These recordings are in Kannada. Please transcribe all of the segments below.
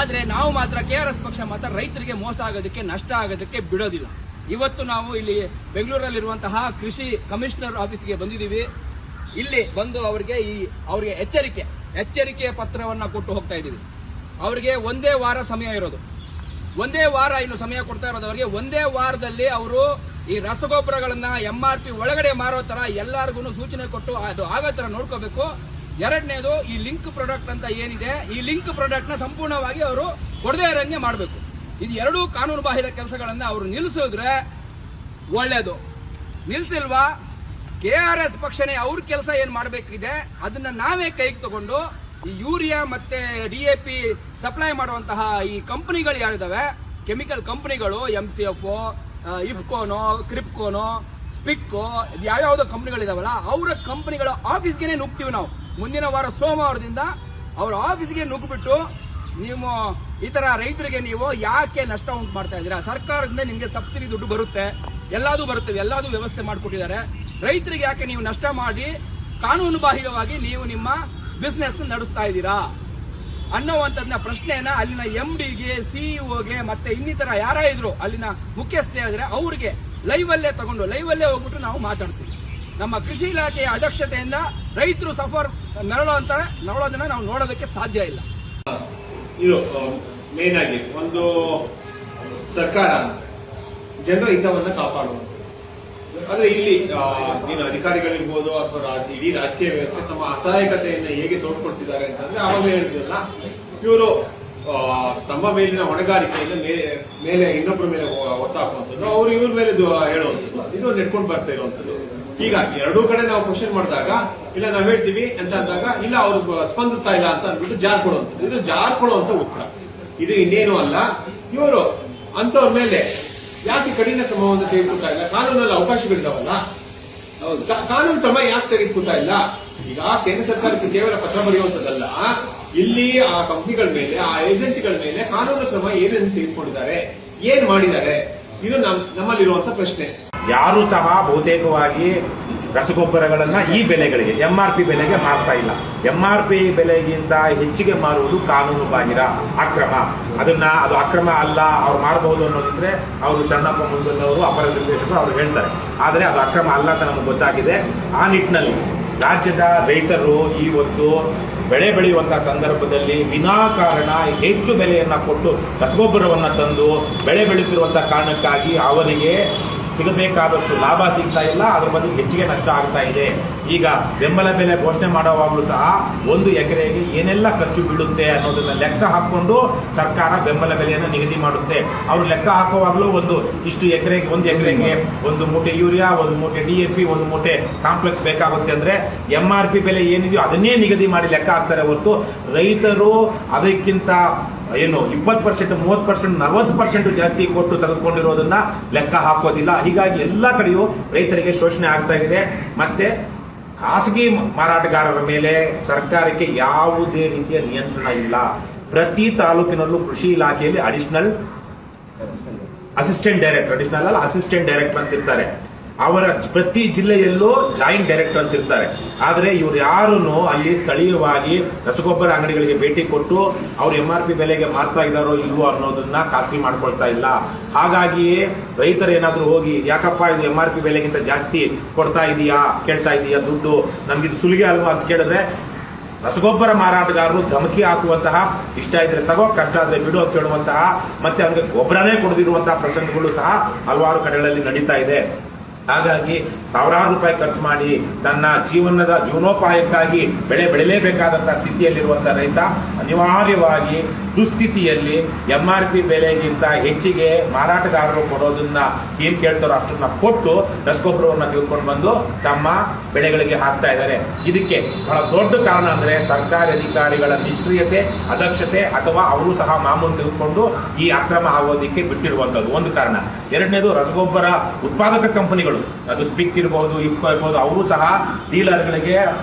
ಆದ್ರೆ ನಾವು ಮಾತ್ರ KRS ಪಕ್ಷ ಮಾತ್ರ ರೈತರಿಗೆ ಮೋಸ ಆಗೋದಕ್ಕೆ, ನಷ್ಟ ಆಗೋದಕ್ಕೆ ಬಿಡೋದಿಲ್ಲ. ಇವತ್ತು ನಾವು ಇಲ್ಲಿ ಬೆಂಗಳೂರಲ್ಲಿರುವಂತಹ ಕೃಷಿ ಕಮಿಷನರ್ ಆಫೀಸ್ಗೆ ಬಂದಿದ್ದೀವಿ. ಇಲ್ಲಿ ಬಂದು ಅವರಿಗೆ ಎಚ್ಚರಿಕೆ ಪತ್ರವನ್ನ ಕೊಟ್ಟು ಹೋಗ್ತಾ ಇದ್ದೀವಿ. ಅವರಿಗೆ ಒಂದೇ ವಾರ ಸಮಯ ಇರೋದು, ಒಂದೇ ವಾರ ಇನ್ನು ಸಮಯ ಕೊಡ್ತಾ ಇರೋದು ಅವರಿಗೆ. ಒಂದೇ ವಾರದಲ್ಲಿ ಅವರು ಈ ರಸಗೊಬ್ಬರಗಳನ್ನ MRP ಒಳಗಡೆ ಮಾರೋ ತರ ಎಲ್ಲರಿಗೂ ಸೂಚನೆ ಕೊಟ್ಟು ಅದು ಆಗೋ ತರ ನೋಡ್ಕೋಬೇಕು. ಎರಡನೇದು, ಈ ಲಿಂಕ್ ಪ್ರಾಡಕ್ಟ್ ಅಂತ ಏನಿದೆ, ಈ ಲಿಂಕ್ ಪ್ರಾಡಕ್ಟ್ ನ ಸಂಪೂರ್ಣವಾಗಿ ಅವರು ಕೊಡದೇ ಇರಂಗೆ ಮಾಡಬೇಕು. ಇದು ಎರಡೂ ಕಾನೂನು ಬಾಹಿರ ಕೆಲಸಗಳನ್ನ ಅವರು ನಿಲ್ಲಿಸಿದ್ರೆ ಒಳ್ಳೇದು. ನಿಲ್ಸಿಲ್ವಾ, KRS ಪಕ್ಷನೇ ಅವ್ರ ಕೆಲಸ ಏನ್ ಮಾಡಬೇಕಿದೆ ಅದನ್ನ ನಾವೇ ಕೈಗೆ ತಗೊಂಡು ಈ ಯೂರಿಯಾ ಮತ್ತೆ DAP ಸಪ್ಲೈ ಮಾಡುವಂತಹ ಈ ಕಂಪನಿಗಳು ಯಾರಿದಾವೆ, ಕೆಮಿಕಲ್ ಕಂಪನಿಗಳು, MCF, ಇಫ್ಕೋನೋ, ಕ್ರಿಪ್ಕೋನೋ, ಸ್ಪಿಕ್ಕೋ, ಯಾವ್ಯಾವ್ದೋ ಕಂಪನಿಗಳಿದಾವಲ್ಲ, ಅವರ ಕಂಪನಿಗಳ ಆಫೀಸ್ಗೆ ನುಗ್ತೀವಿ ನಾವು. ಮುಂದಿನ ವಾರ ಸೋಮವಾರದಿಂದ ಅವರ ಆಫೀಸ್ಗೆ ನುಗ್ಗಿಬಿಟ್ಟು, ನೀವು ಈ ತರ ರೈತರಿಗೆ ನೀವು ಯಾಕೆ ನಷ್ಟ ಉಂಟು ಮಾಡ್ತಾ ಇದ್ದೀರಾ? ಸರ್ಕಾರದಿಂದ ನಿಮ್ಗೆ ಸಬ್ಸಿಡಿ ದುಡ್ಡು ಬರುತ್ತೆ, ಎಲ್ಲದೂ ವ್ಯವಸ್ಥೆ ಮಾಡಿಕೊಟ್ಟಿದ್ದಾರೆ. ರೈತರಿಗೆ ಯಾಕೆ ನೀವು ನಷ್ಟ ಮಾಡಿ ಕಾನೂನು ಬಾಹಿರವಾಗಿ ನೀವು ನಿಮ್ಮ ಬಿಸ್ನೆಸ್ ನಡೆಸ್ತಾ ಇದ್ದೀರಾ ಅನ್ನೋವಂಥದ್ನ ಪ್ರಶ್ನೆಯನ್ನ ಅಲ್ಲಿನ MDಗೆ, CEOಗೆ ಮತ್ತೆ ಇನ್ನಿತರ ಯಾರೇ ಇದ್ರು ಅಲ್ಲಿನ ಮುಖ್ಯಸ್ಥರಿದ್ರೆ ಅವ್ರಿಗೆ ಲೈವ್ ಅಲ್ಲೇ ಹೋಗ್ಬಿಟ್ಟು ನಾವು ಮಾತಾಡ್ತೀವಿ. ನಮ್ಮ ಕೃಷಿ ಇಲಾಖೆಯ ಅಧ್ಯಕ್ಷತೆಯಿಂದ ರೈತರು ನರಳೋದನ್ನ ನಾವು ನೋಡೋದಕ್ಕೆ ಸಾಧ್ಯ ಇಲ್ಲ. ಇದು ಮೇನ್ ಆಗಿ ಒಂದು ಸರ್ಕಾರ ಜನರ ಹಿತವನ್ನ ಕಾಪಾಡುವುದು. ಆದ್ರೆ ಇಲ್ಲಿ ನೀನು ಅಧಿಕಾರಿಗಳಿರ್ಬೋದು ಅಥವಾ ಇಡೀ ರಾಜಕೀಯ ವ್ಯವಸ್ಥೆ ತಮ್ಮ ಅಸಹಾಯಕತೆಯನ್ನು ಹೇಗೆ ತೋಡ್ಕೊಳ್ತಿದ್ದಾರೆ ಅಂತಂದ್ರೆ ಆವಾಗಲೇ ಹೇಳಿದ್ರಲ್ಲ, ಇವರು ತಮ್ಮ ಮೇಲಿನ ಹೊಣೆಗಾರಿಕೆಯಿಂದ ಮೇಲೆ ಇನ್ನೊಬ್ಬರ ಮೇಲೆ ಒತ್ತಾಕುವಂಥದ್ದು, ಅವ್ರು ಇವ್ರ ಮೇಲೆ ಹೇಳುವಂಥದ್ದು, ಇದು ನೆಟ್ಕೊಂಡು ಬರ್ತಾ ಇರುವಂಥದ್ದು. ಹೀಗಾಗಿ ಎರಡೂ ಕಡೆ ನಾವು ಕ್ವಶನ್ ಮಾಡಿದಾಗ ಇಲ್ಲ ನಾವು ಹೇಳ್ತೀವಿ ಅಂತ ಅಂದಾಗ ಇಲ್ಲ ಅವರು ಸ್ಪಂದಿಸ್ತಾ ಇಲ್ಲ ಅಂತ ಅಂದ್ಬಿಟ್ಟು ಜಾರ್ಕೊಳ್ಳುವಂಥದ್ದು. ಇದು ಜಾರ್ಕೊಳ್ಳುವಂತ ಉತ್ತರ. ಇದು ಇನ್ನೇನು ಅಲ್ಲ. ಇವರು ಅಂತವ್ರ ಮೇಲೆ ಯಾಕೆ ಕಠಿಣ ಕ್ರಮವನ್ನು ತೆಗೆದುಕೊಳ್ತಾ ಇಲ್ಲ? ಕಾನೂನಲ್ಲಿ ಅವಕಾಶಗಳಿದಾವಲ್ಲ, ಕಾನೂನು ಕ್ರಮ ಯಾಕೆ ತೆಗೆದುಕೊಳ್ತಾ ಇಲ್ಲ? ಈಗ ಕೇಂದ್ರ ಸರ್ಕಾರಕ್ಕೆ ಕೇವಲ ಪತ್ರ ಬರೆಯುವಂತದ್ದಲ್ಲ, ಇಲ್ಲಿ ಆ ಕಂಪನಿಗಳ ಮೇಲೆ, ಆ ಏಜೆನ್ಸಿಗಳ ಮೇಲೆ ಕಾನೂನು ಕ್ರಮ ಏನೇನು ತೆಗೆದುಕೊಂಡಿದ್ದಾರೆ, ಏನ್ ಮಾಡಿದ್ದಾರೆ, ಇದು ನಮ್ಮಲ್ಲಿರುವಂತ ಪ್ರಶ್ನೆ. ಯಾರು ಸಹ ಬಹುತೇಕವಾಗಿ ರಸಗೊಬ್ಬರಗಳನ್ನ ಈ ಬೆಲೆಗಳಿಗೆ MRP ಬೆಲೆಗೆ ಮಾರ್ತಾ ಇಲ್ಲ. MRP ಬೆಲೆಗಿಂತ ಹೆಚ್ಚಿಗೆ ಮಾರುವುದು ಕಾನೂನು ಬಾಹಿರ, ಅಕ್ರಮ. ಅದು ಅಕ್ರಮ ಅಲ್ಲ, ಅವ್ರು ಮಾರಬಹುದು ಅನ್ನೋದಿದ್ರೆ ಅವರು ಶರಣಪ್ಪ ಮುಂದವರು ಅಪರ ನಿರ್ದೇಶಕರು ಅವ್ರು ಹೇಳ್ತಾರೆ. ಆದರೆ ಅದು ಅಕ್ರಮ ಅಲ್ಲ ಅಂತ ನಮಗೆ ಗೊತ್ತಾಗಿದೆ. ಆ ನಿಟ್ಟಿನಲ್ಲಿ ರಾಜ್ಯದ ರೈತರು ಇವತ್ತು ಬೆಳೆ ಬೆಳೆಯುವಂತಹ ಸಂದರ್ಭದಲ್ಲಿ ವಿನಾಕಾರಣ ಹೆಚ್ಚು ಬೆಲೆಯನ್ನ ಕೊಟ್ಟು ರಸಗೊಬ್ಬರವನ್ನ ತಂದು ಬೆಳೆ ಬೆಳೆಯುತ್ತಿರುವಂತಹ ಕಾರಣಕ್ಕಾಗಿ ಅವರಿಗೆ ಸಿಗಬೇಕಾದಷ್ಟು ಲಾಭ ಸಿಗ್ತಾ ಇಲ್ಲ, ಅದ್ರ ಬದಲು ಹೆಚ್ಚಿಗೆ ನಷ್ಟ ಆಗ್ತಾ ಇದೆ. ಈಗ ಬೆಂಬಲ ಬೆಲೆ ಘೋಷಣೆ ಮಾಡುವಾಗಲೂ ಸಹ 1 ಎಕರೆಗೆ ಏನೆಲ್ಲ ಖರ್ಚು ಬೀಳುತ್ತೆ ಅನ್ನೋದನ್ನ ಲೆಕ್ಕ ಹಾಕೊಂಡು ಸರ್ಕಾರ ಬೆಂಬಲ ಬೆಲೆಯನ್ನು ನಿಗದಿ ಮಾಡುತ್ತೆ. ಅವರು ಲೆಕ್ಕ ಹಾಕುವಾಗಲೂ ಒಂದು ಎಕರೆಗೆ 1 ಎಕರೆಗೆ 1 ಮೂಟೆ ಯೂರಿಯಾ, 1 ಮೂಟೆ DAP, 1 ಮೂಟೆ ಕಾಂಪ್ಲೆಕ್ಸ್ ಬೇಕಾಗುತ್ತೆ ಅಂದ್ರೆ MRP ಬೆಲೆ ಏನಿದೆಯೋ ಅದನ್ನೇ ನಿಗದಿ ಮಾಡಿ ಲೆಕ್ಕ ಹಾಕ್ತಾರೆ ಹೊರತು ರೈತರು ಅದಕ್ಕಿಂತ 20%, 30%, 40% ಜಾಸ್ತಿ ಕೊಟ್ಟು ತೆಗೆದುಕೊಂಡಿರೋದನ್ನ ಲೆಕ್ಕ ಹಾಕೋದಿಲ್ಲ. ಹೀಗಾಗಿ ಎಲ್ಲಾ ಕಡೆಯೂ ರೈತರಿಗೆ ಶೋಷಣೆ ಆಗ್ತಾ ಇದೆ. ಮತ್ತೆ ಖಾಸಗಿ ಮಾರಾಟಗಾರರ ಮೇಲೆ ಸರ್ಕಾರಕ್ಕೆ ಯಾವುದೇ ರೀತಿಯ ನಿಯಂತ್ರಣ ಇಲ್ಲ. ಪ್ರತಿ ತಾಲೂಕಿನಲ್ಲೂ ಕೃಷಿ ಇಲಾಖೆಯಲ್ಲಿ ಅಸಿಸ್ಟೆಂಟ್ ಡೈರೆಕ್ಟರ್ ಅಂತ ಇರ್ತಾರೆ. ಅವರ ಪ್ರತಿ ಜಿಲ್ಲೆಯಲ್ಲೂ ಜಾಯಿಂಟ್ ಡೈರೆಕ್ಟರ್ ಅಂತ ಇರ್ತಾರೆ. ಆದರೆ ಇವರು ಯಾರೂ ಅಲ್ಲಿ ಸ್ಥಳೀಯವಾಗಿ ರಸಗೊಬ್ಬರ ಅಂಗಡಿಗಳಿಗೆ ಭೇಟಿ ಕೊಟ್ಟು ಅವ್ರು MRP ಬೆಲೆಗೆ ಮಾರ್ತಾ ಇದ್ದಾರೋ ಇಲ್ವೋ ಅನ್ನೋದನ್ನ ಖಾತ್ರಿ ಮಾಡ್ಕೊಳ್ತಾ ಇಲ್ಲ. ಹಾಗಾಗಿಯೇ ರೈತರು ಏನಾದ್ರೂ ಹೋಗಿ ಯಾಕಪ್ಪ ಇದು MRP ಬೆಲೆಗಿಂತ ಜಾಸ್ತಿ ಕೇಳ್ತಾ ಇದೀಯಾ ದುಡ್ಡು, ನಮ್ಗಿದು ಸುಲಿಗೆ ಅಲ್ವಾ ಅಂತ ಕೇಳಿದ್ರೆ ರಸಗೊಬ್ಬರ ಮಾರಾಟಗಾರರು ಧಮಕಿ ಹಾಕುವಂತಹ, ಇಷ್ಟ ಇದ್ರೆ ತಗೋ, ಕಷ್ಟ ಆದ್ರೆ ಬಿಡು ಅಂತ ಹೇಳುವಂತಹ, ಮತ್ತೆ ಅವನಿಗೆ ಗೊಬ್ಬರನೇ ಕೊಡದಿರುವಂತಹ ಪ್ರಸಂಗಗಳು ಸಹ ಹಲವಾರು ಕಡೆಗಳಲ್ಲಿ ನಡೀತಾ ಇದೆ. ಹಾಗಾಗಿ ಸಾವಿರಾರು ರೂಪಾಯಿ ಖರ್ಚು ಮಾಡಿ ತನ್ನ ಜೀವನೋಪಾಯಕ್ಕಾಗಿ ಬೆಳೆ ಬೆಳೆಯಲೇಬೇಕಾದಂತಹ ಸ್ಥಿತಿಯಲ್ಲಿರುವಂತಹ ರೈತ ಅನಿವಾರ್ಯವಾಗಿ ದುಸ್ಥಿತಿಯಲ್ಲಿ MRP ಬೆಲೆಗಿಂತ ಹೆಚ್ಚಿಗೆ ಮಾರಾಟಗಾರರು ಕೊಡೋದನ್ನ ಏನ್ ಕೇಳ್ತಾರೋ ಅಷ್ಟನ್ನ ಕೊಟ್ಟು ರಸಗೊಬ್ಬರವನ್ನ ತೆಗೆದುಕೊಂಡು ಬಂದು ತಮ್ಮ ಬೆಳೆಗಳಿಗೆ ಹಾಕ್ತಾ ಇದ್ದಾರೆ. ಇದಕ್ಕೆ ಬಹಳ ದೊಡ್ಡ ಕಾರಣ ಅಂದ್ರೆ ಸರ್ಕಾರಿ ಅಧಿಕಾರಿಗಳ ನಿಷ್ಕ್ರಿಯತೆ, ಅದಕ್ಷತೆ, ಅಥವಾ ಅವರು ಸಹ ಮಾಮೂಲು ತೆಗೆದುಕೊಂಡು ಈ ಅಕ್ರಮ ಆಗೋದಿಕ್ಕೆ ಬಿಟ್ಟಿರುವಂತದ್ದು ಒಂದು ಕಾರಣ. ಎರಡನೇದು, ರಸಗೊಬ್ಬರ ಉತ್ಪಾದಕ ಕಂಪನಿಗಳು, ಅದು ಸ್ಪಿಕ್ ಇರಬಹುದು, ಇಫ್ಕೋ ಇರಬಹುದು, ಅವರು ಸಹ ಡೀಲರ್ಗಳಿಗೆ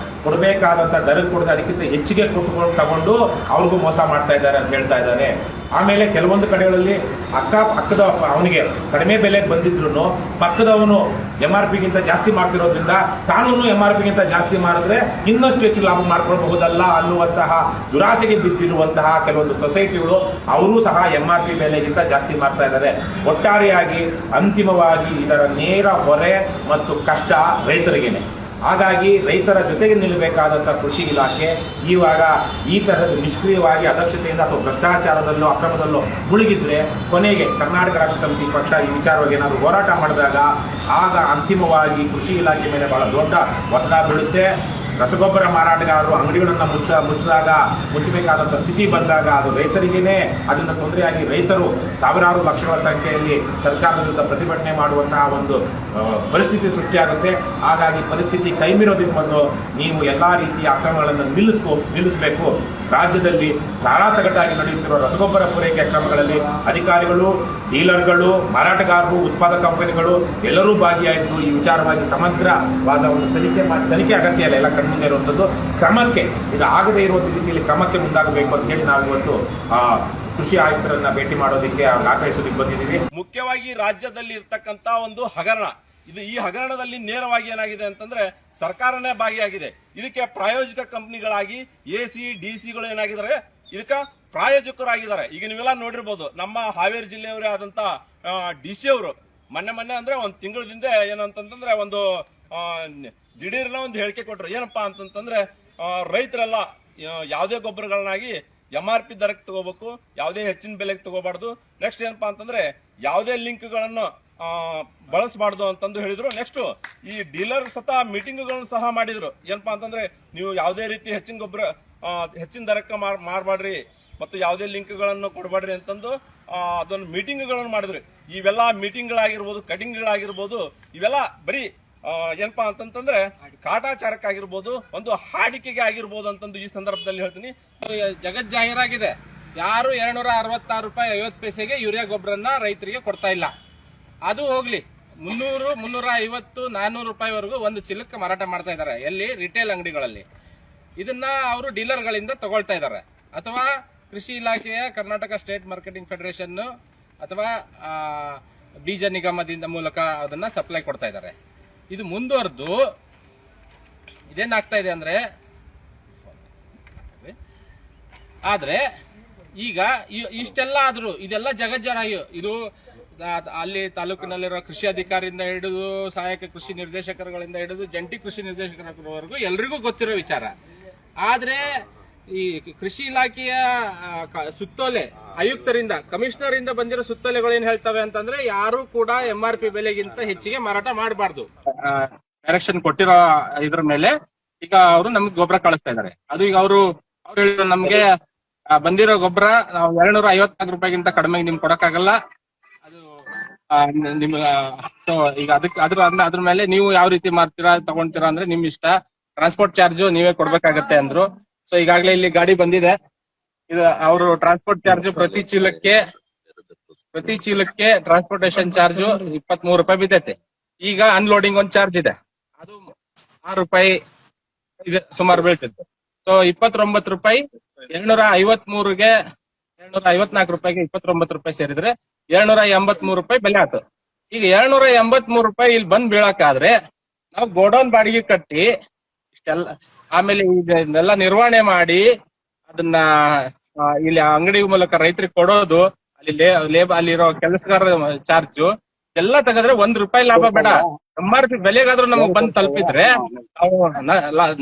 ಕೊಡಬೇಕಾದಂತ ದರ ಕೊಡದೆ ಅದಕ್ಕಿಂತ ಹೆಚ್ಚಿಗೆ ಕೊಟ್ಟುಕೊಂಡು ತಗೊಂಡು ಅವ್ರಿಗೂ ಮೋಸ ಮಾಡ್ತಾ ಇದ್ದಾರೆ ಅಂತ ಹೇಳ್ತಾ ಇದ್ದಾರೆ. ಆಮೇಲೆ ಕೆಲವೊಂದು ಕಡೆಗಳಲ್ಲಿ ಅಕ್ಕದ ಅವನಿಗೆ ಕಡಿಮೆ ಬೆಲೆಗೆ ಬಂದಿದ್ರು ಪಕ್ಕದವನು MRP ಗಿಂತ ಜಾಸ್ತಿ ಮಾಡ್ತಿರೋದ್ರಿಂದ ಕಾನೂನು MRP ಗಿಂತ ಜಾಸ್ತಿ ಮಾಡಿದ್ರೆ ಇನ್ನಷ್ಟು ಹೆಚ್ಚು ಲಾಭ ಮಾಡ್ಕೊಳ್ಬಹುದಲ್ಲ ಅನ್ನುವಂತಹ ದುರಾಸೆಗೆ ಬಿದ್ದಿರುವಂತಹ ಕೆಲವೊಂದು ಸೊಸೈಟಿಗಳು ಅವರು ಸಹ MRP ಬೆಲೆಗಿಂತ ಜಾಸ್ತಿ ಮಾಡ್ತಾ ಇದ್ದಾರೆ. ಒಟ್ಟಾರೆಯಾಗಿ ಅಂತಿಮವಾಗಿ ಇದರ ನೇರ ಹೊರೆ ಮತ್ತು ಕಷ್ಟ ರೈತರಿಗೇನೆ. ಹಾಗಾಗಿ ರೈತರ ಜೊತೆಗೆ ನಿಲ್ಲಬೇಕಾದಂತಹ ಕೃಷಿ ಇಲಾಖೆ ಇವಾಗ ಈ ತರಹದ ನಿಷ್ಕ್ರಿಯವಾಗಿ ಅದಕ್ಷತೆಯಿಂದ ಅಥವಾ ಭ್ರಷ್ಟಾಚಾರದಲ್ಲೋ ಅಕ್ರಮದಲ್ಲೋ ಮುಳುಗಿದ್ರೆ ಕೊನೆಗೆ ಕರ್ನಾಟಕ ರಾಷ್ಟ್ರ ಸಮಿತಿ ಪಕ್ಷ ಈ ವಿಚಾರವಾಗಿ ಏನಾದರೂ ಹೋರಾಟ ಮಾಡಿದಾಗ ಆಗ ಅಂತಿಮವಾಗಿ ಕೃಷಿ ಇಲಾಖೆ ಮೇಲೆ ಬಹಳ ದೊಡ್ಡ ಒತ್ತಡ ಬೀಳುತ್ತೆ. ರಸಗೊಬ್ಬರ ಮಾರಾಟಗಾರರು ಅಂಗಡಿಗಳನ್ನು ಮುಚ್ಚಬೇಕಾದಂಥ ಸ್ಥಿತಿ ಬಂದಾಗ ಅದು ರೈತರಿಗೇನೆ ಅದರಿಂದ ತೊಂದರೆಯಾಗಿ ರೈತರು ಸಾವಿರಾರು ಲಕ್ಷಗಳ ಸಂಖ್ಯೆಯಲ್ಲಿ ಸರ್ಕಾರದ ವಿರುದ್ಧ ಪ್ರತಿಭಟನೆ ಮಾಡುವಂತಹ ಒಂದು ಪರಿಸ್ಥಿತಿ ಸೃಷ್ಟಿಯಾಗುತ್ತೆ. ಹಾಗಾಗಿ ಪರಿಸ್ಥಿತಿ ಕೈಮೀರೋದಕ್ಕೆ ಮೊದಲು ನೀವು ಎಲ್ಲಾ ರೀತಿಯ ಅಕ್ರಮಗಳನ್ನು ನಿಲ್ಲಿಸಬೇಕು. ರಾಜ್ಯದಲ್ಲಿ ಸಾರಾಸಗಟಾಗಿ ನಡೆಯುತ್ತಿರುವ ರಸಗೊಬ್ಬರ ಪೂರೈಕೆ ಅಕ್ರಮಗಳಲ್ಲಿ ಅಧಿಕಾರಿಗಳು, ಡೀಲರ್ಗಳು, ಮಾರಾಟಗಾರರು, ಉತ್ಪಾದಕ ಕಂಪನಿಗಳು ಎಲ್ಲರೂ ಭಾಗಿಯಾಯಿತು. ಈ ವಿಚಾರವಾಗಿ ಸಮಗ್ರವಾದ ಒಂದು ತನಿಖೆ ಅಗತ್ಯ ಇಲ್ಲ, ಎಲ್ಲ ಕಣ್ಮುಂದೆ ಇರುವಂತದ್ದು. ಕ್ರಮಕ್ಕೆ ಇದು ಆಗದೇ ಇರುವ ರೀತಿಯಲ್ಲಿ ಕ್ರಮಕ್ಕೆ ಮುಂದಾಗಬೇಕು ಅಂತ ಹೇಳಿ ನಾವು ಇವತ್ತು ಕೃಷಿ ಆಯುಕ್ತರನ್ನ ಭೇಟಿ ಮಾಡೋದಕ್ಕೆ ಆಗ್ರಹಿಸೋದಕ್ಕೆ ಬಂದಿದ್ದೀವಿ. ಮುಖ್ಯವಾಗಿ ರಾಜ್ಯದಲ್ಲಿ ಇರ್ತಕ್ಕಂತ ಒಂದು ಹಗರಣ, ಈ ಹಗರಣದಲ್ಲಿ ನೇರವಾಗಿ ಏನಾಗಿದೆ ಅಂತಂದ್ರೆ ಸರ್ಕಾರನೇ ಭಾಗಿಯಾಗಿದೆ. ಇದಕ್ಕೆ ಪ್ರಾಯೋಜಕ ಕಂಪನಿಗಳಾಗಿ AC, DC ಏನಾಗಿದ್ದಾರೆ, ಇದಕ್ಕೆ ಪ್ರಾಯೋಜಕರಾಗಿದ್ದಾರೆ. ಈಗ ನೀವೆಲ್ಲ ನೋಡಿರ್ಬೋದು, ನಮ್ಮ ಹಾವೇರಿ ಜಿಲ್ಲೆಯವರೇ ಆದಂತ DC ಅವರು ಮೊನ್ನೆ ಅಂದ್ರೆ ಒಂದು ತಿಂಗಳದಿಂದ ಏನಂತಂದ್ರೆ ಒಂದು ದಿಢೀರ್ನ ಒಂದು ಹೇಳಿಕೆ ಕೊಟ್ರು. ಏನಪ್ಪಾ ಅಂತಂದ್ರೆ ರೈತರೆಲ್ಲ ಯಾವುದೇ ಗೊಬ್ಬರಗಳನ್ನಾಗಿ MRP ದರಕ್ಕೆ ತಗೋಬೇಕು, ಯಾವುದೇ ಹೆಚ್ಚಿನ ಬೆಲೆಗೆ ತಗೋಬಾರ್ದು. ನೆಕ್ಸ್ಟ್ ಏನಪ್ಪಾ ಅಂತಂದ್ರೆ ಯಾವುದೇ ಲಿಂಕ್ಗಳನ್ನು ಬಳಸಬಾರ್ದು ಅಂತಂದು ಹೇಳಿದ್ರು. ನೆಕ್ಸ್ಟ್ ಈ ಡೀಲರ್ ಸಹ ಮೀಟಿಂಗ್ಗಳನ್ನು ಸಹ ಮಾಡಿದ್ರು. ಏನಪ್ಪಾ ಅಂತಂದ್ರೆ ನೀವು ಯಾವುದೇ ರೀತಿ ಹೆಚ್ಚಿನ ದರಕ್ಕೆ ಮಾರಬಾಡ್ರಿ ಮತ್ತು ಯಾವುದೇ ಲಿಂಕ್ಗಳನ್ನು ಕೊಡಬಾಡ್ರಿ ಅಂತಂದು ಅದೊಂದು ಮೀಟಿಂಗ್ಗಳನ್ನು ಮಾಡಿದ್ರು. ಇವೆಲ್ಲ ಮೀಟಿಂಗ್ಗಳಾಗಿರ್ಬೋದು, ಕಟಿಂಗ್ಗಳಾಗಿರ್ಬೋದು, ಇವೆಲ್ಲ ಬರೀ ಏನಪ್ಪಾ ಅಂತಂದ್ರೆ ಕಾಟಾಚಾರಕ್ಕಾಗಿರ್ಬೋದು, ಒಂದು ಹಾಡಿಕೆಗೆ ಆಗಿರ್ಬೋದು ಅಂತಂದು ಈ ಸಂದರ್ಭದಲ್ಲಿ ಹೇಳ್ತೀನಿ. ಜಗಜ್ಜಾಹೀರಾಗಿದೆ, ಯಾರು 266 ರೂಪಾಯಿ 50 ಪೈಸೆಗೆ ಯೂರಿಯಾ ಗೊಬ್ಬರನ್ನ ರೈತರಿಗೆ ಕೊಡ್ತಾ ಇಲ್ಲ. ಅದು ಹೋಗ್ಲಿ, 300, 350, 400 ರೂಪಾಯಿವರೆಗೂ ಒಂದು ಚೀಲಕ್ಕೆ ಮಾರಾಟ ಮಾಡ್ತಾ ಇದ್ದಾರೆ. ಎಲ್ಲಿ? ರಿಟೇಲ್ ಅಂಗಡಿಗಳಲ್ಲಿ. ಇದನ್ನ ಅವರು ಡೀಲರ್ಗಳಿಂದ ತಗೊಳ್ತಾ ಇದ್ದಾರೆ, ಅಥವಾ ಕೃಷಿ ಇಲಾಖೆಯ ಕರ್ನಾಟಕ ಸ್ಟೇಟ್ ಮಾರ್ಕೆಟಿಂಗ್ ಫೆಡರೇಷನ್ ಅಥವಾ ಬೀಜ ನಿಗಮದಿಂದ ಮೂಲಕ ಅದನ್ನ ಸಪ್ಲೈ ಕೊಡ್ತಾ ಇದ್ದಾರೆ. ಇದು ಮುಂದುವರೆದು ಇದೇನಾಗ್ತಾ ಇದೆ ಅಂದ್ರೆ, ಆದ್ರೆ ಈಗ ಇಷ್ಟೆಲ್ಲ ಆದ್ರೂ ಇದೆಲ್ಲ ಜಗಜ್ಜಾಹೀರು. ಇದು ಅಲ್ಲಿ ತಾಲೂಕಿನಲ್ಲಿರೋ ಕೃಷಿ ಅಧಿಕಾರಿಯಿಂದ ಹಿಡಿದು ಸಹಾಯಕ ಕೃಷಿ ನಿರ್ದೇಶಕರುಗಳಿಂದ ಹಿಡಿದು ಜಂಟಿ ಕೃಷಿ ನಿರ್ದೇಶಕರವರೆಗೂ ಎಲ್ರಿಗೂ ಗೊತ್ತಿರೋ ವಿಚಾರ. ಆದ್ರೆ ಈ ಕೃಷಿ ಇಲಾಖೆಯ ಸುತ್ತೋಲೆ ಆಯುಕ್ತರಿಂದ, ಕಮಿಷನರ್ ಇಂದ ಬಂದಿರೋ ಸುತ್ತೋಲೆಗಳು ಏನ್ ಹೇಳ್ತವೆ ಅಂತಂದ್ರೆ, ಯಾರು ಕೂಡ MRP ಬೆಲೆಗಿಂತ ಹೆಚ್ಚಿಗೆ ಮಾರಾಟ ಮಾಡಬಾರ್ದು. ಡೈರೆಕ್ಷನ್ ಕೊಟ್ಟಿರೋ ಇದ್ರ ಮೇಲೆ ಈಗ ಅವರು ನಮ್ಗೆ ಗೊಬ್ಬರ ಕಳಿಸ್ತಾ ಇದಾರೆ. ಅದು ಈಗ ಅವರು ಹೇಳಿದ್ರು, ನಮ್ಗೆ ಬಂದಿರೋ ಗೊಬ್ಬರ ನಾವು 254 ರೂಪಾಯಿಗಿಂತ ಕಡಿಮೆ ನಿಮ್ಗೆ ಕೊಡಕ್ಕಾಗಲ್ಲ. ಅದು ನಿಮ್ಗ ಸೊ ಈಗ ಅದ್ರ ಮೇಲೆ ನೀವು ಯಾವ ರೀತಿ ತಗೊಂತೀರಾ ಅಂದ್ರೆ ನಿಮ್ ಇಷ್ಟ. ಟ್ರಾನ್ಸ್ಪೋರ್ಟ್ ಚಾರ್ಜ್ ನೀವೇ ಕೊಡ್ಬೇಕಾಗತ್ತೆ ಅಂದ್ರು. ಸೊ ಈಗಾಗಲೇ ಇಲ್ಲಿ ಗಾಡಿ ಬಂದಿದೆ. ಇದು ಅವರು ಟ್ರಾನ್ಸ್ಪೋರ್ಟ್ ಚಾರ್ಜ್ ಪ್ರತಿ ಚೀಲಕ್ಕೆ ಟ್ರಾನ್ಸ್ಪೋರ್ಟೇಶನ್ ಚಾರ್ಜ್ 23 ರೂಪಾಯಿ ಬಿದ್ದೈತೆ. ಈಗ ಅನ್ಲೋಡಿಂಗ್ ಒಂದ್ ಚಾರ್ಜ್ ಇದೆ, ಅದು 6 ರೂಪಾಯಿ ಇದೆ ಸುಮಾರು ಬೀಳ್ತಿತ್ತು. ಸೊ 29 ರೂಪಾಯಿ 253ಗೆ 254 ರೂಪಾಯಿಗೆ 29 ರೂಪಾಯಿ ಸೇರಿದ್ರೆ 283 ರೂಪಾಯಿ ಬೆಲೆ ಆಯ್ತು. ಈಗ 283 ರೂಪಾಯಿ ಇಲ್ಲಿ ಬಂದ್ ಬೀಳಕ್ಕಾದ್ರೆ ನಾವು ಗೋಡೌನ್ ಬಾಡಿಗೆ ಕಟ್ಟಿ ಇಷ್ಟೆಲ್ಲ, ಆಮೇಲೆ ಇದನ್ನೆಲ್ಲ ನಿರ್ವಹಣೆ ಮಾಡಿ ಅದನ್ನ ಇಲ್ಲಿ ಅಂಗಡಿ ಮೂಲಕ ರೈತರಿಗೆ ಕೊಡೋದು, ಅಲ್ಲಿರೋ ಕೆಲಸಗಾರ ಚಾರ್ಜ್ ಎಲ್ಲ ತೆಗೆದ್ರೆ 1 ರೂಪಾಯಿ ಲಾಭ ಬೇಡ. MRP ಬೆಲೆಗಾದ್ರೂ ನಮಗ್ ಬಂದ್ ತಲುಪಿದ್ರೆ ನಾವು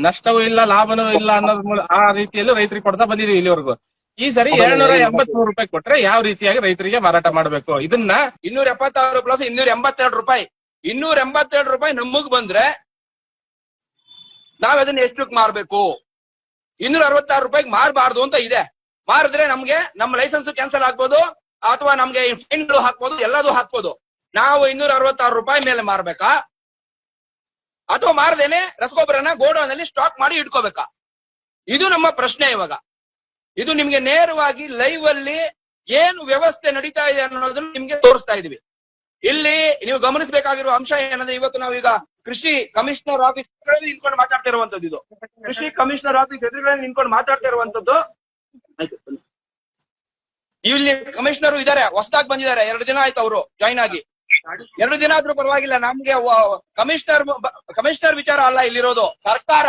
ನಷ್ಟವೂ ಇಲ್ಲ, ಲಾಭನೂ ಇಲ್ಲ ಅನ್ನೋದ್ ಆ ರೀತಿಯಲ್ಲಿ ರೈತರಿಗೆ ಕೊಡ್ತಾ ಬಂದಿದೀವಿ ಇಲ್ಲಿವರೆಗೂ. ಈ ಸರಿ 283 ರೂಪಾಯಿ ಕೊಟ್ರೆ ಯಾವ ರೀತಿಯಾಗಿ ರೈತರಿಗೆ ಮಾರಾಟ ಮಾಡಬೇಕು? ಇದನ್ನ 276 ಪ್ಲಸ್ 282 ರೂಪಾಯಿ, 282 ರೂಪಾಯಿ ನಮಗ್ ಬಂದ್ರೆ ನಾವ್ ಅದನ್ನ ಎಷ್ಟಕ್ಕೆ ಮಾರ್ಬೇಕು? 266 ರೂಪಾಯಿಗೆ ಮಾರಬಾರ್ದು ಅಂತ ಇದೆ. ಮಾರಿದ್ರೆ ನಮ್ಗೆ ನಮ್ಮ ಲೈಸೆನ್ಸ್ ಕ್ಯಾನ್ಸಲ್ ಆಗ್ಬೋದು, ಅಥವಾ ನಮ್ಗೆ ಫೈನ್ ಹಾಕ್ಬೋದು, ಎಲ್ಲದೂ ಹಾಕ್ಬೋದು. ನಾವು 266 ರೂಪಾಯಿ ಮೇಲೆ ಮಾರ್ಬೇಕಾ, ಅಥವಾ ಮಾರದೇನೆ ರಸಗೊಬ್ಬರನ ಗೋಡೌನ್ ಅಲ್ಲಿ ಸ್ಟಾಕ್ ಮಾಡಿ ಇಟ್ಕೋಬೇಕಾ? ಇದು ನಮ್ಮ ಪ್ರಶ್ನೆ ಇವಾಗ. ಇದು ನಿಮ್ಗೆ ನೇರವಾಗಿ ಲೈವ್ ಅಲ್ಲಿ ಏನು ವ್ಯವಸ್ಥೆ ನಡೀತಾ ಇದೆ ಅನ್ನೋದನ್ನ ನಿಮ್ಗೆ ತೋರಿಸ್ತಾ ಇದೀವಿ. ಇಲ್ಲಿ ನೀವು ಗಮನಿಸಬೇಕಾಗಿರುವ ಅಂಶ ಏನಂದ್ರೆ, ಇವತ್ತು ನಾವೀಗ ಕೃಷಿ ಕಮಿಷನರ್ ಆಫೀಸ್ ಎದುರುಗಳಲ್ಲಿ ನಿಂತ್ಕೊಂಡು ಮಾತಾಡ್ತಾ ಇರುವಂತದ್ದು. ಇದು ಕೃಷಿ ಕಮಿಷನರ್ ಆಫೀಸ್ ಎದುರುಗಳಲ್ಲಿ ನಿಂತ್ಕೊಂಡು ಮಾತಾಡ್ತಾ ಇರುವಂತದ್ದು. ಇಲ್ಲಿ ಕಮಿಷನರ್ ಇದಾರೆ, ಹೊಸದಾಗಿ ಬಂದಿದ್ದಾರೆ, 2 ದಿನ ಆಯ್ತು ಅವರು ಜಾಯ್ನ್ ಆಗಿ. 2 ದಿನ ಆದ್ರೂ ಪರವಾಗಿಲ್ಲ. ನಮ್ಗೆ ಕಮಿಷನರ್ ವಿಚಾರ ಅಲ್ಲ ಇಲ್ಲಿರೋದು, ಸರ್ಕಾರ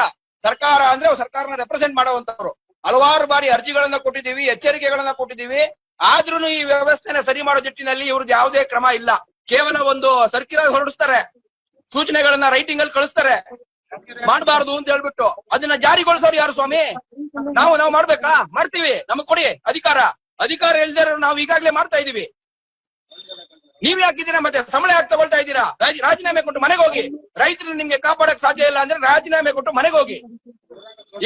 ಅಂದ್ರೆ ಸರ್ಕಾರನ ರೆಪ್ರೆಸೆಂಟ್ ಮಾಡುವಂತವ್ರು. ಹಲವಾರು ಬಾರಿ ಅರ್ಜಿಗಳನ್ನ ಕೊಟ್ಟಿದ್ದೀವಿ, ಎಚ್ಚರಿಕೆಗಳನ್ನ ಕೊಟ್ಟಿದ್ದೀವಿ. ಆದ್ರೂ ಈ ವ್ಯವಸ್ಥೆನ ಸರಿ ಮಾಡೋ ನಿಟ್ಟಿನಲ್ಲಿ ಇವ್ರದ್ದು ಯಾವುದೇ ಕ್ರಮ ಇಲ್ಲ. ಕೇವಲ ಒಂದು ಸರ್ಕ್ಯುಲರ್ ಹೊರಡಿಸ್ತಾರೆ, ಸೂಚನೆಗಳನ್ನ ರೈಟಿಂಗ್ ಅಲ್ಲಿ ಕಳಿಸ್ತಾರೆ, ಮಾಡಬಾರ್ದು ಅಂತ ಹೇಳ್ಬಿಟ್ಟು. ಅದನ್ನ ಜಾರಿಗೊಳಿಸೋರು ಯಾರು ಸ್ವಾಮಿ? ನಾವು ಮಾಡ್ಬೇಕಾ? ಮಾಡ್ತೀವಿ, ನಮಗ್ ಕೊಡಿ ಅಧಿಕಾರ ಇಲ್ದೇ ನಾವು ಈಗಾಗಲೇ ಮಾಡ್ತಾ ಇದೀವಿ. ನೀವ್ ಯಾಕಿದ್ದೀರಾ ಮತ್ತೆ ಸಂಬಳ ಯಾಕೆ ತಗೊಳ್ತಾ ಇದ್ದೀರಾ? ರಾಜೀನಾಮೆ ಕೊಟ್ಟು ಮನೆಗೆ ಹೋಗಿ. ರೈತರು ನಿಮ್ಗೆ ಕಾಪಾಡಕ್ ಸಾಧ್ಯ ಇಲ್ಲ ಅಂದ್ರೆ ರಾಜೀನಾಮೆ ಕೊಟ್ಟು ಮನೆಗೆ ಹೋಗಿ.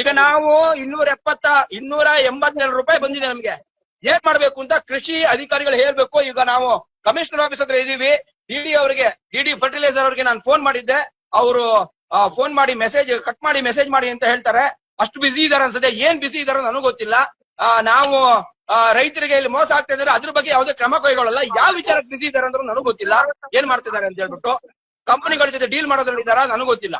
ಈಗ ನಾವು 282 ರೂಪಾಯಿ ಬಂದಿದೆ ನಮ್ಗೆ. ಏನ್ ಮಾಡ್ಬೇಕು ಅಂತ ಕೃಷಿ ಅಧಿಕಾರಿಗಳು ಹೇಳ್ಬೇಕು. ಈಗ ನಾವು ಕಮಿಷನರ್ ಆಫೀಸ್ ಹತ್ರ ಇದೀವಿ. ಡಿಡಿ ಫರ್ಟಿಲೈಸರ್ ಅವ್ರಿಗೆ ನಾನು ಫೋನ್ ಮಾಡಿದ್ದೆ. ಅವರು ಫೋನ್ ಮಾಡಿ ಕಟ್ ಮಾಡಿ ಮೆಸೇಜ್ ಮಾಡಿ ಅಂತ ಹೇಳ್ತಾರೆ. ಅಷ್ಟು ಬಿಸಿ ಇದಾರೆ ಅನ್ಸದೆ. ಏನ್ ಬಿಸಿ ಇದಾರೋ ನನಗೂ ಗೊತ್ತಿಲ್ಲ. ನಾವು ರೈತರಿಗೆ ಇಲ್ಲಿ ಮೋಸ ಆಗ್ತಾ ಇದಾರೆ, ಅದ್ರ ಬಗ್ಗೆ ಯಾವುದೇ ಕ್ರಮ ಕೈಗೊಳ್ಳಲ್ಲ. ಯಾವ ವಿಚಾರಕ್ಕೆ ಬಿಸಿ ಇದಾರೆ ಅಂದ್ರೆ ನನಗೂ ಗೊತ್ತಿಲ್ಲ. ಏನ್ ಮಾಡ್ತಿದ್ದಾರೆ ಅಂತ ಹೇಳ್ಬಿಟ್ಟು ಕಂಪನಿಗಳ ಜೊತೆ ಡೀಲ್ ಮಾಡೋದ್ರಲ್ಲಿ ಇದಾರ ನನಗೂ ಗೊತ್ತಿಲ್ಲ.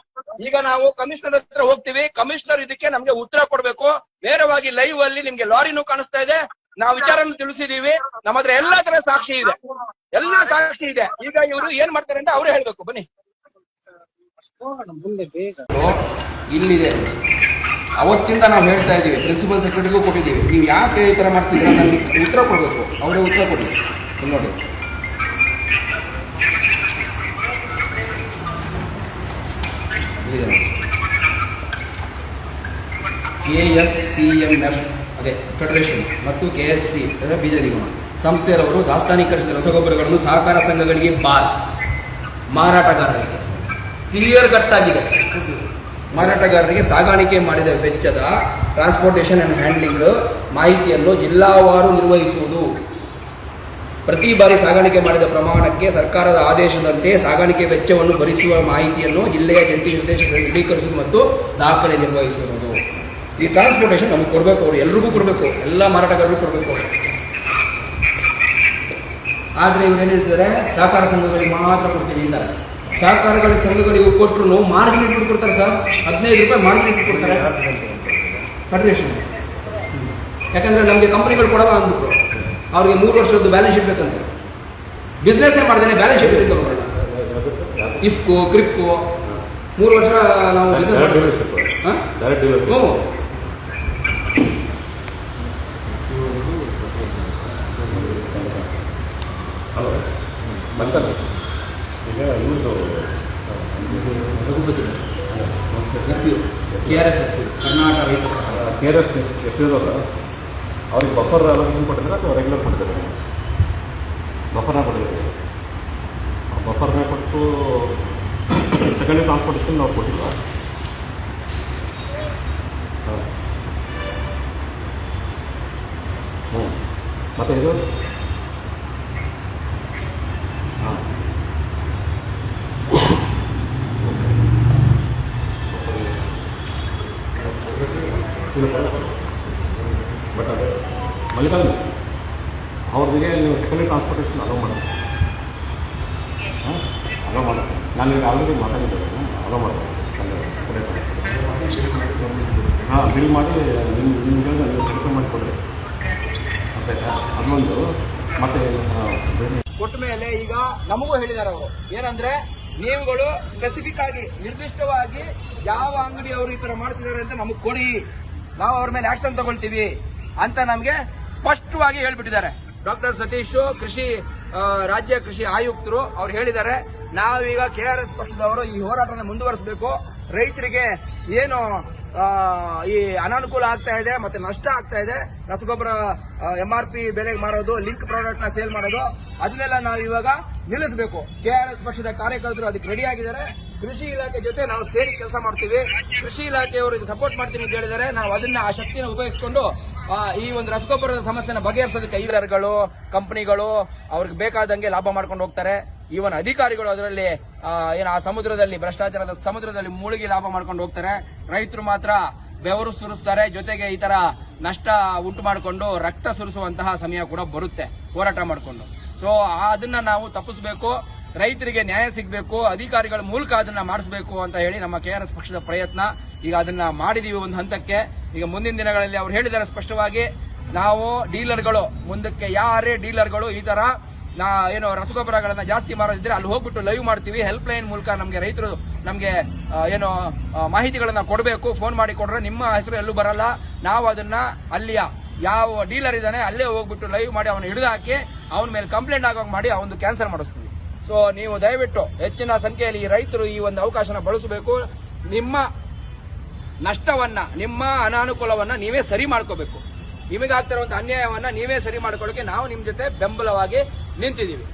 ಈಗ ನಾವು ಕಮಿಷನರ್ ಹತ್ರ ಹೋಗ್ತೀವಿ. ಕಮಿಷನರ್ ಇದಕ್ಕೆ ನಮ್ಗೆ ಉತ್ತರ ಕೊಡ್ಬೇಕು. ನೇರವಾಗಿ ಲೈವ್ ಅಲ್ಲಿ ನಿಮ್ಗೆ ಲಾರಿನೂ ಕಾಣಿಸ್ತಾ ಇದೆ. ನಾವು ವಿಚಾರವನ್ನು ತಿಳಿಸಿದೀವಿ. ನಮ್ಮ ಹತ್ರ ಎಲ್ಲಾ ತರ ಸಾಕ್ಷಿ ಇದೆ. ಈಗ ಇವರು ಏನ್ ಮಾಡ್ತಾರೆ ಅಂತ ಅವರೇ ಹೇಳ್ಬೇಕು. ಬನ್ನಿ, ಇಲ್ಲಿದೆ. ಅವತ್ತಿಂದ ನಾವು ಹೇಳ್ತಾ ಇದೀವಿ, ಪ್ರಿನ್ಸಿಪಲ್ ಸೆಕ್ರೆಟರಿಗೂ ಕೊಟ್ಟಿದ್ದೀವಿ. ನೀವು ಯಾಕೆ ಈ ತರ ಮಾಡ್ತಿದ್ದೀರಾ ನಮ್ಗೆ ಉತ್ತರ ಕೊಡ್ಬೇಕು. ಅವರೇ ಉತ್ತರ ಕೊಡಿ. ನೋಡಿ, KSCMF ಅದೇ ಫೆಡರೇಷನ್ ಮತ್ತು KSC ಬೀಜ ನಿಗಮ ಸಂಸ್ಥೆಯವರು ದಾಸ್ತಾನೀಕರಿಸಿದ ರಸಗೊಬ್ಬರಗಳನ್ನು ಸಹಕಾರ ಸಂಘಗಳಿಗೆ ಮಾರಾಟಗಾರರಿಗೆ ಕ್ಲಿಯರ್ ಕಟ್ ಆಗಿದೆ. ಮಾರಾಟಗಾರರಿಗೆ ಸಾಗಾಣಿಕೆ ಮಾಡಿದ ವೆಚ್ಚದ ಟ್ರಾನ್ಸ್ಪೋರ್ಟೇಷನ್ ಅಂಡ್ ಹ್ಯಾಂಡ್ಲಿಂಗ್ ಮಾಹಿತಿಯನ್ನು ಜಿಲ್ಲಾವಾರು ನಿರ್ವಹಿಸುವುದು. ಪ್ರತಿ ಬಾರಿ ಸಾಗಾಣಿಕೆ ಮಾಡಿದ ಪ್ರಮಾಣಕ್ಕೆ ಸರ್ಕಾರದ ಆದೇಶದಂತೆ ಸಾಗಾಣಿಕೆ ವೆಚ್ಚವನ್ನು ಭರಿಸುವ ಮಾಹಿತಿಯನ್ನು ಜಿಲ್ಲೆಯ ಜಂಟಿ ನಿರ್ದೇಶಕರಿಗೆ ದೃಢೀಕರಿಸುವುದು ಮತ್ತು ದಾಖಲೆ ನಿರ್ವಹಿಸುವುದು. ಈ ಟ್ರಾನ್ಸ್ಪೋರ್ಟೇಷನ್ ನಮಗೆ ಕೊಡಬೇಕು. ಅವರು ಎಲ್ರಿಗೂ ಕೊಡಬೇಕು, ಎಲ್ಲ ಮಾರಾಟಗಾರರಿಗೂ ಕೊಡಬೇಕು. ಆದರೆ ಇವ್ರು ಏನು ಹೇಳ್ತಿದ್ದಾರೆ, ಸಹಕಾರ ಸಂಘಗಳಿಗೆ ಮಾತ್ರ ಕೊಡ್ತೀವಿ ಅಂತಾರೆ. ಸಹಕಾರಗಳ ಸಂಘಗಳಿಗೆ ಕೊಟ್ಟರು ಮಾರ್ಜಿನ್ ಇಟ್ಬಿಟ್ಟು ಕೊಡ್ತಾರೆ ಸರ್. 15 ರೂಪಾಯಿ ಮಾರ್ಜಿನ್ ಇಟ್ಬಿಟ್ಟು ಕೊಡ್ತಾರೆ ಫೆಡರೇಷನ್. ಯಾಕಂದ್ರೆ ನಮಗೆ ಕಂಪನಿಗಳು ಕೊಡಲ್ಲ ಅಂದ್ಬಿಟ್ರು. ಅವ್ರಿಗೆ 3 ವರ್ಷದ್ದು ಬ್ಯಾಲೆನ್ಸ್ ಶೀಟ್ ಬೇಕಂತೆ. ಬಿಸ್ನೆಸ್ ಮಾಡ್ದೇನೆ ಬ್ಯಾಲೆನ್ಸ್ ಶೀಟ್ ತಗೊಳ್ಳೋಣ. ಇಫ್ಕೋ ಕ್ರಿಪ್ಕೋ 3 ವರ್ಷ ನಾವು ಬಿಸ್ನೆಸ್ KRS ಕರ್ನಾಟಕ ರೈತ ಸಹಕಾರ KRS ಅವ್ರಿಗೆ ಬಫರ್ ಏನು ಕೊಟ್ಟಿದ್ದಾರೆ ಅಥವಾ ರೆಗ್ಯುಲರ್ ಕೊಟ್ಟಿದ್ದಾರೆ? ಬಫರ್ನ ಕೊಟ್ಟಿದ್ದಾರೆ. ಬಫರ್ನ ಕೊಟ್ಟು ಸೆಕೆಂಡ್ ಟ್ರಾನ್ಸ್ಪೋರ್ಟೇಷನ್ ನಾವು ಕೊಟ್ಟಿಲ್ಲ. ಮತ್ತು ಇದು ಬಟ್ ಅದೇ ಮಲ್ಲಿಕಾರ್ಜುನ ಅವ್ರಿಗೆ ನೀವು ಸೆಕೆಂಡ್ ಟ್ರಾನ್ಸ್ಪೋರ್ಟೇಷನ್ ಅಲೋ ಮಾಡೋದು. ಅಲೋ ಮಾಡೋದು ನಾನು ಈಗ ಆಲ್ರೆಡಿ ಮಾತಾಡಿದ್ದೇನೆ. ಅಲೋ ಮಾಡೋದು ಬಿಲ್ ಮಾಡಿ ನಿಮ್ಗೆ ಸೆಲೆಕ್ಟ್ ಮಾಡಿಕೊಡ್ರಿ. ಗೊತ್ತಾಯ್ತಾ? ಅದೊಂದು ಮತ್ತೆ ಕೊಟ್ಟ ಮೇಲೆ ಈಗ ನಮಗೂ ಹೇಳಿದ್ದಾರೆ ಅವರು ಏನಂದ್ರೆ, ನೀವುಗಳು ಸ್ಪೆಸಿಫಿಕ್ ಆಗಿ ನಿರ್ದಿಷ್ಟವಾಗಿ ಯಾವ ಅಂಗಡಿಯವರು ಈ ತರ ಮಾಡ್ತಿದ್ದಾರೆ ಅಂತ ನಮಗ್ ಕೊಡಿ, ನಾವು ಅವ್ರ ಮೇಲೆ ಆಕ್ಷನ್ ತಗೊಳ್ತೀವಿ ಅಂತ ನಮ್ಗೆ ಸ್ಪಷ್ಟವಾಗಿ ಹೇಳ್ಬಿಟ್ಟಿದ್ದಾರೆ. ಡಾಕ್ಟರ್ ಸತೀಶ್ ರಾಜ್ಯ ಕೃಷಿ ಆಯುಕ್ತರು ಅವ್ರು ಹೇಳಿದ್ದಾರೆ, ನಾವೀಗ KRS ಪಕ್ಷದವರು ಈ ಹೋರಾಟನ ಮುಂದುವರಿಸಬೇಕು. ರೈತರಿಗೆ ಏನು ಈ ಅನಾನುಕೂಲ ಆಗ್ತಾ ಇದೆ ಮತ್ತೆ ನಷ್ಟ ಆಗ್ತಾ ಇದೆ, ರಸಗೊಬ್ಬರ MRP ಬೆಲೆಗೆ ಮಾರೋದು, ಲಿಂಕ್ ಪ್ರಾಡಕ್ಟ್ ನ ಸೇಲ್ ಮಾಡೋದು, ಅದನ್ನೆಲ್ಲ ನಾವು ಇವಾಗ ನಿಲ್ಲಿಸಬೇಕು. KRS ಪಕ್ಷದ ಕಾರ್ಯಕರ್ತರು ಅದಕ್ಕೆ ರೆಡಿ ಆಗಿದ್ದಾರೆ. ಕೃಷಿ ಇಲಾಖೆ ಜೊತೆ ನಾವು ಸೇರಿ ಕೆಲಸ ಮಾಡ್ತೀವಿ. ಕೃಷಿ ಇಲಾಖೆಯವರಿಗೆ ಸಪೋರ್ಟ್ ಮಾಡ್ತೀನಿ ಅಂತ ಹೇಳಿದ್ದಾರೆ. ನಾವು ಅದನ್ನ ಆ ಶಕ್ತಿಯನ್ನು ಉಪಯೋಗಿಸಿಕೊಂಡು ಈ ಒಂದು ರಸಗೊಬ್ಬರದ ಸಮಸ್ಯೆನ ಬಗೆಹರಿಸೋದಕ್ಕೆ ಕೈಗಾರಿಕೆಗಳು ಕಂಪನಿಗಳು ಅವ್ರಿಗೆ ಬೇಕಾದಂಗೆ ಲಾಭ ಮಾಡ್ಕೊಂಡು ಹೋಗ್ತಾರೆ. ಈವನ್ ಅಧಿಕಾರಿಗಳು ಅದರಲ್ಲಿ ಏನು ಆ ಸಮುದ್ರದಲ್ಲಿ ಭ್ರಷ್ಟಾಚಾರದ ಸಮುದ್ರದಲ್ಲಿ ಮುಳುಗಿ ಲಾಭ ಮಾಡ್ಕೊಂಡು ಹೋಗ್ತಾರೆ. ರೈತರು ಮಾತ್ರ ಬೆವರು ಸುರಿಸ್ತಾರೆ. ಜೊತೆಗೆ ಈ ತರ ನಷ್ಟ ಉಂಟು ಮಾಡಿಕೊಂಡು ರಕ್ತ ಸುರಿಸುವಂತಹ ಸಮಯ ಕೂಡ ಬರುತ್ತೆ ಹೋರಾಟ ಮಾಡಿಕೊಂಡು. ಸೊ ಅದನ್ನ ನಾವು ತಪ್ಪಿಸಬೇಕು. ರೈತರಿಗೆ ನ್ಯಾಯ ಸಿಗಬೇಕು, ಅಧಿಕಾರಿಗಳ ಮೂಲಕ ಅದನ್ನ ಮಾಡಿಸಬೇಕು ಅಂತ ಹೇಳಿ ನಮ್ಮ KRS ಪಕ್ಷದ ಪ್ರಯತ್ನ. ಈಗ ಅದನ್ನ ಮಾಡಿದೀವಿ ಒಂದು ಹಂತಕ್ಕೆ. ಈಗ ಮುಂದಿನ ದಿನಗಳಲ್ಲಿ ಅವ್ರು ಹೇಳಿದ್ದಾರೆ ಸ್ಪಷ್ಟವಾಗಿ, ನಾವು ಡೀಲರ್ಗಳು ಮುಂದಕ್ಕೆ ಯಾರೇ ಡೀಲರ್ಗಳು ಈ ತರ ಏನು ರಸಗೊಬ್ಬರಗಳನ್ನ ಜಾಸ್ತಿ ಮಾರೋದಿದ್ರೆ ಅಲ್ಲಿ ಹೋಗ್ಬಿಟ್ಟು ಲೈವ್ ಮಾಡ್ತೀವಿ. ಹೆಲ್ಪ್ ಲೈನ್ ಮೂಲಕ ನಮ್ಗೆ ರೈತರು ನಮ್ಗೆ ಏನು ಮಾಹಿತಿಗಳನ್ನ ಕೊಡಬೇಕು. ಫೋನ್ ಮಾಡಿ ಕೊಡ್ರೆ ನಿಮ್ಮ ಹೆಸರು ಎಲ್ಲೂ ಬರಲ್ಲ. ನಾವು ಅದನ್ನ ಅಲ್ಲಿಯ ಯಾವ ಡೀಲರ್ ಇದ್ದಾನೆ ಅಲ್ಲೇ ಹೋಗ್ಬಿಟ್ಟು ಲೈವ್ ಮಾಡಿ ಅವನು ಹಿಡಿದು ಹಾಕಿ ಅವನ ಮೇಲೆ ಕಂಪ್ಲೇಂಟ್ ಆಗೋಂಗ್ ಮಾಡಿ ಅವನು ಕ್ಯಾನ್ಸಲ್ ಮಾಡಿಸ್ತೀವಿ. ಸೊ ನೀವು ದಯವಿಟ್ಟು ಹೆಚ್ಚಿನ ಸಂಖ್ಯೆಯಲ್ಲಿ ಈ ರೈತರು ಈ ಒಂದು ಅವಕಾಶನ ಬಳಸಬೇಕು. ನಿಮ್ಮ ನಷ್ಟವನ್ನ, ನಿಮ್ಮ ಅನಾನುಕೂಲವನ್ನ ನೀವೇ ಸರಿ ಮಾಡ್ಕೋಬೇಕು. ನಿಮಗಾಗ್ತಿರುವಂತಹ ಅನ್ಯಾಯವನ್ನ ನೀವೇ ಸರಿ ಮಾಡ್ಕೊಳ್ಳೋಕೆ ನಾವು ನಿಮ್ ಜೊತೆ ಬೆಂಬಲವಾಗಿ ನಿಂತಿದ್ದೀವಿ.